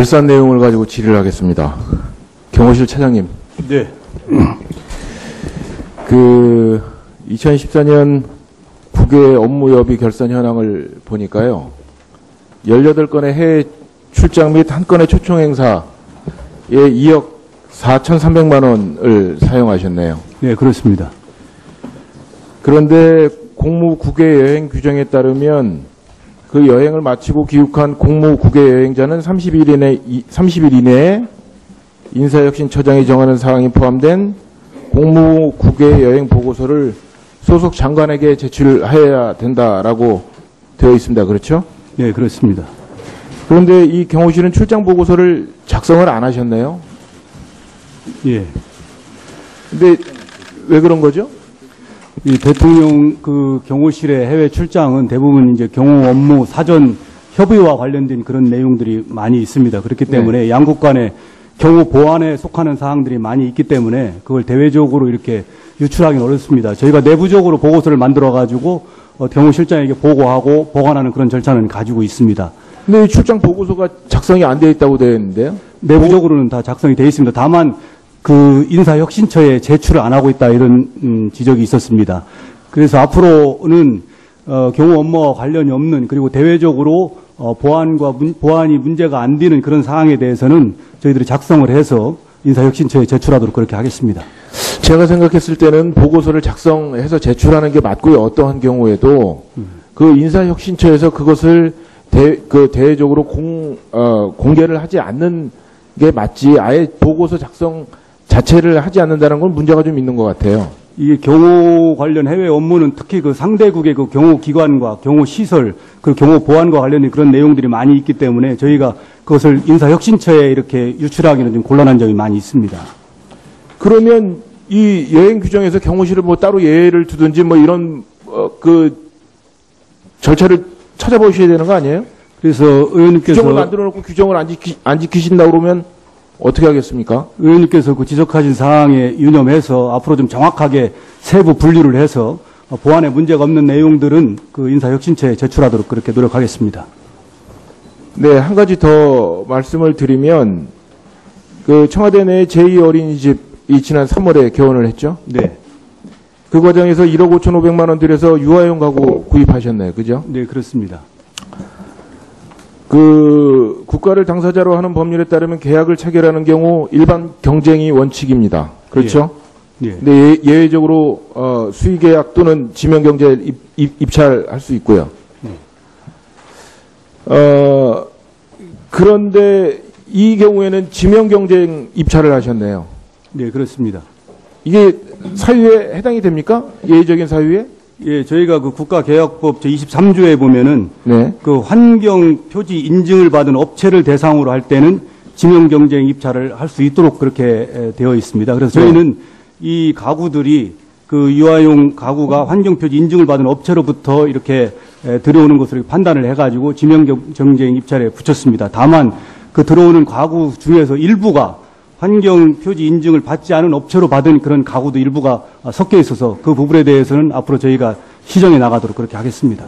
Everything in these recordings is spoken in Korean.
결산 내용을 가지고 질의를 하겠습니다. 경호실 차장님. 네. 2014년 국외 업무 여비 결산 현황을 보니까요. 18건의 해외 출장 및 한 건의 초청 행사에 2억 4,300만 원을 사용하셨네요. 네, 그렇습니다. 그런데 공무 국외 여행 규정에 따르면 그 여행을 마치고 귀국한 공무 국외 여행자는 30일 이내에 인사혁신처장이 정하는 사항이 포함된 공무 국외 여행 보고서를 소속 장관에게 제출해야 된다라고 되어 있습니다. 그렇죠? 네, 그렇습니다. 그런데 이 경호실은 출장 보고서를 작성을 안 하셨네요. 예. 근데 왜 그런 거죠? 이 대통령 그 경호실의 해외 출장은 대부분 이제 경호 업무 사전 협의와 관련된 그런 내용들이 많이 있습니다. 그렇기 때문에 네. 양국 간의 경호 보안에 속하는 사항들이 많이 있기 때문에 그걸 대외적으로 이렇게 유출하기는 어렵습니다. 저희가 내부적으로 보고서를 만들어 가지고 경호실장에게 보고하고 보관하는 그런 절차는 가지고 있습니다. 근데 이 출장 보고서가 작성이 안 되어 있다고 되어 있는데요? 내부적으로는 다 작성이 되어 있습니다. 다만 그 인사혁신처에 제출을 안 하고 있다 이런 지적이 있었습니다. 그래서 앞으로는 경호 업무와 관련이 없는 그리고 대외적으로 보안이 문제가 안 되는 그런 사항에 대해서는 저희들이 작성을 해서 인사혁신처에 제출하도록 그렇게 하겠습니다. 제가 생각했을 때는 보고서를 작성해서 제출하는 게 맞고요. 어떠한 경우에도 그 인사혁신처에서 그것을 대외적으로 공개를 하지 않는 게 맞지 아예 보고서 작성 자체를 하지 않는다는 건 문제가 좀 있는 것 같아요. 이게 경호 관련 해외 업무는 특히 그 상대국의 그 경호 기관과 경호 시설, 그 경호 보안과 관련된 그런 내용들이 많이 있기 때문에 저희가 그것을 인사혁신처에 이렇게 유출하기는 좀 곤란한 점이 많이 있습니다. 그러면 이 여행 규정에서 경호실을 뭐 따로 예외를 두든지 뭐 이런 그 절차를 찾아보셔야 되는 거 아니에요? 그래서 의원님께서 규정을 만들어 놓고 규정을 안 지키신다 그러면 어떻게 하겠습니까? 의원님께서 그 지적하신 사항에 유념해서 앞으로 좀 정확하게 세부 분류를 해서 보안에 문제가 없는 내용들은 그 인사혁신처에 제출하도록 그렇게 노력하겠습니다. 네, 한 가지 더 말씀을 드리면 그 청와대 내 제2 어린이집이 지난 3월에 개원을 했죠? 네. 그 과정에서 1억 5,500만 원 들여서 유아용 가구 구입하셨나요? 그죠? 네, 그렇습니다. 그 국가를 당사자로 하는 법률에 따르면 계약을 체결하는 경우 일반 경쟁이 원칙입니다. 그렇죠? 예. 근데 예외적으로 수의계약 또는 지명경제에 입찰할 수 있고요. 그런데 이 경우에는 지명경쟁 입찰을 하셨네요. 네, 그렇습니다. 이게 사유에 해당이 됩니까? 예외적인 사유에? 예, 저희가 그 국가계약법 제23조에 보면은 네. 그 환경 표지 인증을 받은 업체를 대상으로 할 때는 지명 경쟁 입찰을 할 수 있도록 그렇게 되어 있습니다. 그래서 저희는 이 가구들이 그 유아용 가구가 환경 표지 인증을 받은 업체로부터 이렇게 들어오는 것을 판단을 해가지고 지명 경쟁 입찰에 붙였습니다. 다만 그 들어오는 가구 중에서 일부가 환경 표지 인증을 받지 않은 업체로 받은 그런 가구도 일부가 섞여 있어서 그 부분에 대해서는 앞으로 저희가 시정해 나가도록 그렇게 하겠습니다.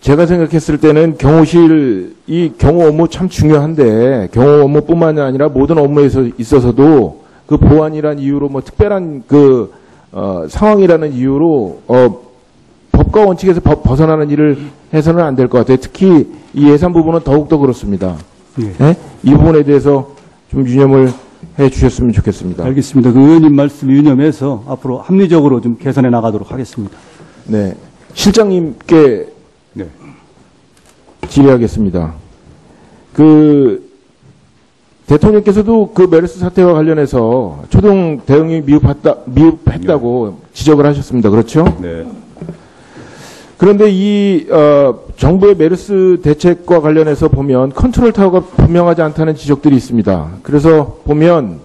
제가 생각했을 때는 경호실, 이 경호 업무 참 중요한데, 경호 업무뿐만 아니라 모든 업무에 있어서도 그 보안이란 이유로 뭐 특별한 상황이라는 이유로, 법과 원칙에서 벗어나는 일을 해서는 안 될 것 같아요. 특히 이 예산 부분은 더욱더 그렇습니다. 예. 네? 이 부분에 대해서 좀 유념을 해 주셨으면 좋겠습니다. 알겠습니다. 그 의원님 말씀 유념해서 앞으로 합리적으로 좀 개선해 나가도록 하겠습니다. 네. 실장님께 네. 질의하겠습니다. 대통령께서도 그 메르스 사태와 관련해서 초동 대응이 미흡했다고 지적을 하셨습니다. 그렇죠? 네. 그런데 이 정부의 메르스 대책과 관련해서 보면 컨트롤 타워가 분명하지 않다는 지적들이 있습니다. 그래서 보면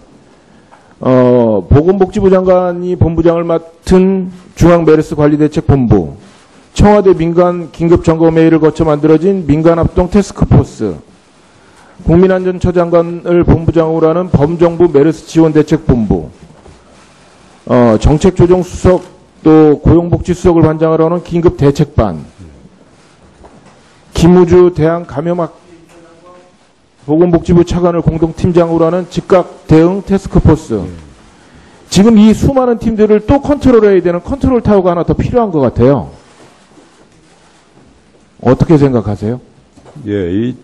보건복지부 장관이 본부장을 맡은 중앙메르스관리대책본부, 청와대 민간 긴급점검회의를 거쳐 만들어진 민간합동 태스크포스, 국민안전처장관을 본부장으로 하는 범정부 메르스지원대책본부, 정책조정수석 또 고용복지수석을 관장하러 하는 긴급대책반, 김우주 대한감염학 보건복지부 차관을 공동팀장으로 하는 즉각 대응 태스크포스. 지금 이 수많은 팀들을 또 컨트롤해야 되는 컨트롤 타워가 하나 더 필요한 것 같아요. 어떻게 생각하세요? 예, 이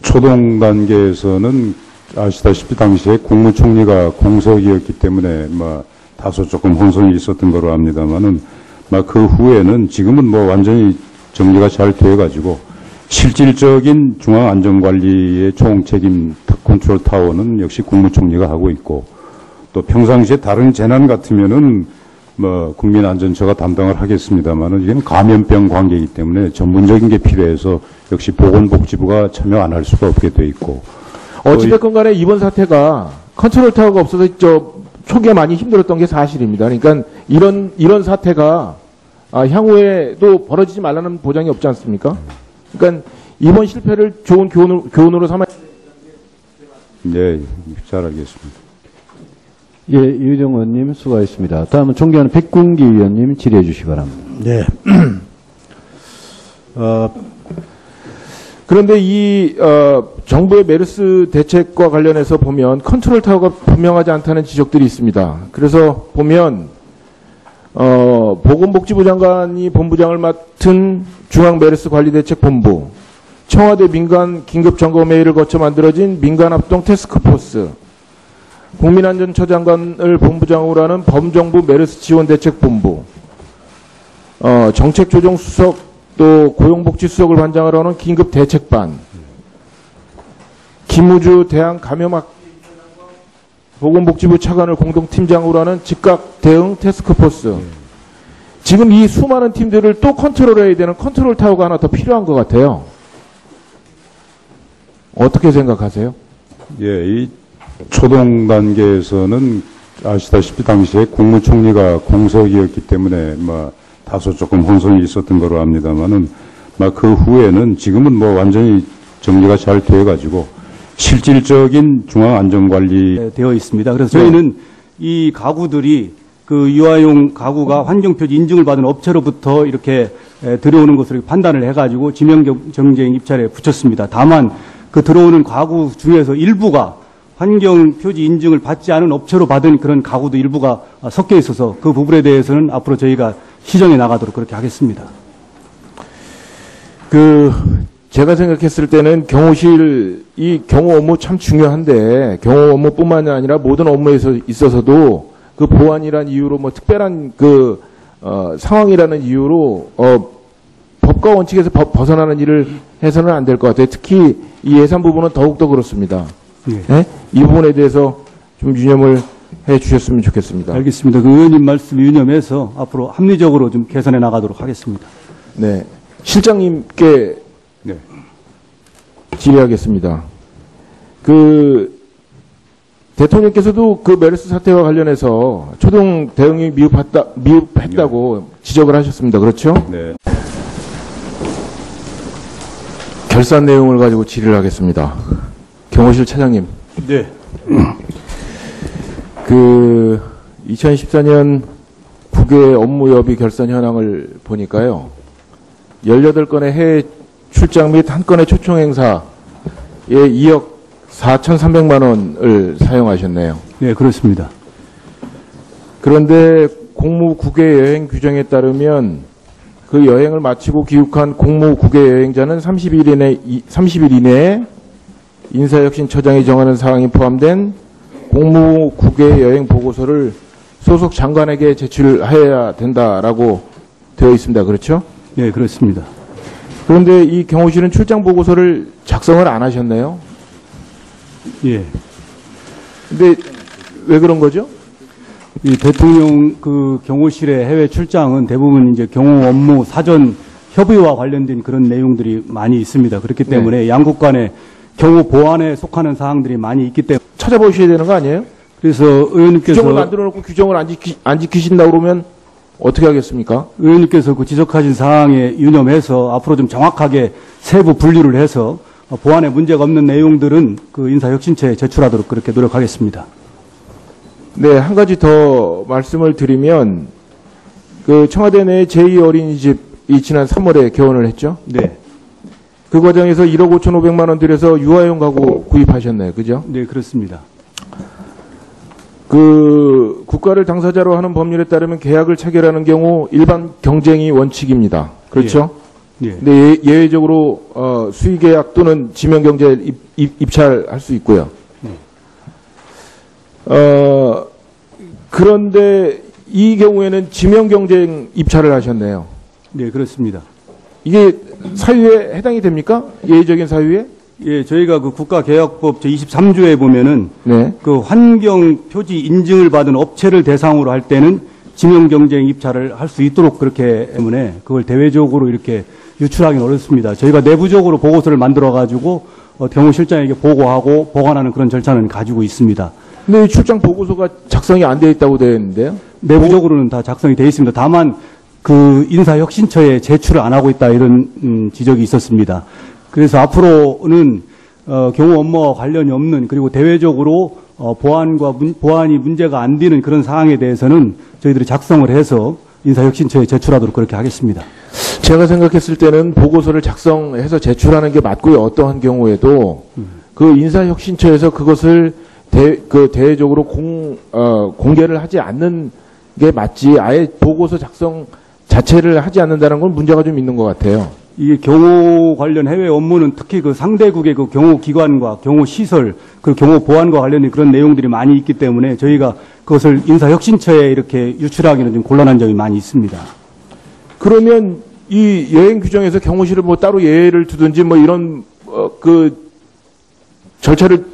초동 단계에서는 아시다시피 당시에 국무총리가 공석이었기 때문에 다소 조금 혼선이 있었던 거로 압니다만은 그 후에는 지금은 완전히 정리가 잘 되어가지고 실질적인 중앙안전관리의 총책임 컨트롤 타워는 역시 국무총리가 하고 있고 또 평상시에 다른 재난 같으면은 국민안전처가 담당을 하겠습니다만은 이건 감염병 관계이기 때문에 전문적인 게 필요해서 역시 보건복지부가 참여 안 할 수가 없게 돼 있고 어찌됐건 간에 이번 사태가 컨트롤 타워가 없어서 초기에 많이 힘들었던 게 사실입니다. 그러니까 이런 사태가 향후에도 벌어지지 말라는 보장이 없지 않습니까? 그러니까 이번 실패를 좋은 교훈으로 삼아. 네, 잘 알겠습니다. 예, 유정 의원님 수고하셨습니다. 다음은 존경하는 백군기 의원님 질의해 주시기 바랍니다. 네. 그런데 이 정부의 메르스 대책과 관련해서 보면 컨트롤 타워가 분명하지 않다는 지적들이 있습니다. 그래서 보면 보건복지부 장관이 본부장을 맡은 중앙메르스관리대책본부, 청와대 민간 긴급점검회의를 거쳐 만들어진 민간합동 태스크포스, 국민안전처장관을 본부장으로 하는 범정부 메르스지원대책본부, 정책조정수석 또 고용복지수석을 관장으로 하는 긴급대책반, 김우주 대한감염학 보건복지부 차관을 공동팀장으로 하는 즉각 대응 태스크포스. 지금 이 수많은 팀들을 또 컨트롤해야 되는 컨트롤 타워가 하나 더 필요한 것 같아요. 어떻게 생각하세요? 예, 이 초동 단계에서는 아시다시피 당시에 국무총리가 공석이었기 때문에 다소 조금 혼선이 있었던 거로 압니다만은 그 후에는 지금은 완전히 정리가 잘 되어가지고 실질적인 중앙안전관리 되어 있습니다. 그래서 저희는 이 가구들이 그 유아용 가구가 환경표지 인증을 받은 업체로부터 이렇게 들어오는 것으로 판단을 해가지고 지명경쟁 입찰에 붙였습니다. 다만 그 들어오는 가구 중에서 일부가 환경표지 인증을 받지 않은 업체로 받은 그런 가구도 일부가 섞여 있어서 그 부분에 대해서는 앞으로 저희가 시정해 나가도록 그렇게 하겠습니다. 제가 생각했을 때는 이 경호 업무 참 중요한데 경호 업무뿐만 아니라 모든 업무에서 있어서도 그 보안이란 이유로 특별한 상황이라는 이유로 법과 원칙에서 벗어나는 일을 해서는 안 될 것 같아요. 특히 이 예산 부분은 더욱더 그렇습니다. 네? 이 부분에 대해서 좀 유념을 해 주셨으면 좋겠습니다. 알겠습니다. 그 의원님 말씀 유념해서 앞으로 합리적으로 좀 개선해 나가도록 하겠습니다. 네. 실장님께 네. 질의하겠습니다. 대통령께서도 그 메르스 사태와 관련해서 초동 대응이 미흡했다고 지적을 하셨습니다. 그렇죠? 네. 결산 내용을 가지고 질의를 하겠습니다. 경호실 차장님. 네. 2014년 국외 업무 여비 결산 현황을 보니까요. 18건의 해외 출장 및 한 건의 초청 행사에 2억 4,300만 원을 사용하셨네요. 네, 그렇습니다. 그런데 공무 국외 여행 규정에 따르면 그 여행을 마치고 귀국한 공무 국외 여행자는 30일 이내에 인사혁신처장이 정하는 사항이 포함된 공무 국외 여행 보고서를 소속 장관에게 제출해야 된다라고 되어 있습니다. 그렇죠? 네, 그렇습니다. 그런데 이 경호실은 출장 보고서를 작성을 안 하셨네요. 예. 근데 왜 그런 거죠? 이 대통령 경호실의 해외 출장은 대부분 이제 경호 업무 사전 협의와 관련된 그런 내용들이 많이 있습니다. 그렇기 때문에 양국 간의 경호 보안에 속하는 사항들이 많이 있기 때문에 찾아보셔야 되는 거 아니에요? 그래서 의원님께서 규정을 만들어 놓고 규정을 안 지키신다고 그러면 어떻게 하겠습니까? 의원님께서 그 지적하신 사항에 유념해서 앞으로 좀 정확하게 세부 분류를 해서 보안에 문제가 없는 내용들은 그 인사혁신처에 제출하도록 그렇게 노력하겠습니다. 네, 한 가지 더 말씀을 드리면 청와대 내 제2 어린이집이 지난 3월에 개원을 했죠. 네. 그 과정에서 1억 5,500만 원 들여서 유아용 가구 구입하셨네요. 그죠? 네, 그렇습니다. 그 국가를 당사자로 하는 법률에 따르면 계약을 체결하는 경우 일반 경쟁이 원칙입니다. 그렇죠? 예. 근데 예외적으로 수의계약 또는 지명경제 입찰할 수 있고요. 그런데 이 경우에는 지명경쟁 입찰을 하셨네요. 네, 그렇습니다. 이게 사유에 해당이 됩니까? 예외적인 사유에? 예, 저희가 그 국가계약법 제23조에 보면은 네. 그 환경 표지 인증을 받은 업체를 대상으로 할 때는 지명 경쟁 입찰을 할 수 있도록 그렇게 때문에 그걸 대외적으로 이렇게 유출하기는 어렵습니다. 저희가 내부적으로 보고서를 만들어 가지고 경호실장에게 보고하고 보관하는 그런 절차는 가지고 있습니다. 근데 이 출장 보고서가 작성이 안 되어 있다고 되어 있는데요. 내부적으로는 다 작성이 되어 있습니다. 다만 그 인사혁신처에 제출을 안 하고 있다 이런 지적이 있었습니다. 그래서 앞으로는 경호 업무와 관련이 없는 그리고 대외적으로 보안이 문제가 안 되는 그런 사항에 대해서는 저희들이 작성을 해서 인사혁신처에 제출하도록 그렇게 하겠습니다. 제가 생각했을 때는 보고서를 작성해서 제출하는 게 맞고요. 어떠한 경우에도 그 인사혁신처에서 그것을 대외적으로 공개를 하지 않는 게 맞지 아예 보고서 작성 자체를 하지 않는다는 건 문제가 좀 있는 것 같아요. 이게 경호 관련 해외 업무는 특히 그 상대국의 그 경호 기관과 경호 시설, 그 경호 보안과 관련된 그런 내용들이 많이 있기 때문에 저희가 그것을 인사혁신처에 이렇게 유출하기는 좀 곤란한 점이 많이 있습니다. 그러면 이 여행 규정에서 경호실을 뭐 따로 예외를 두든지 뭐 이런 그 절차를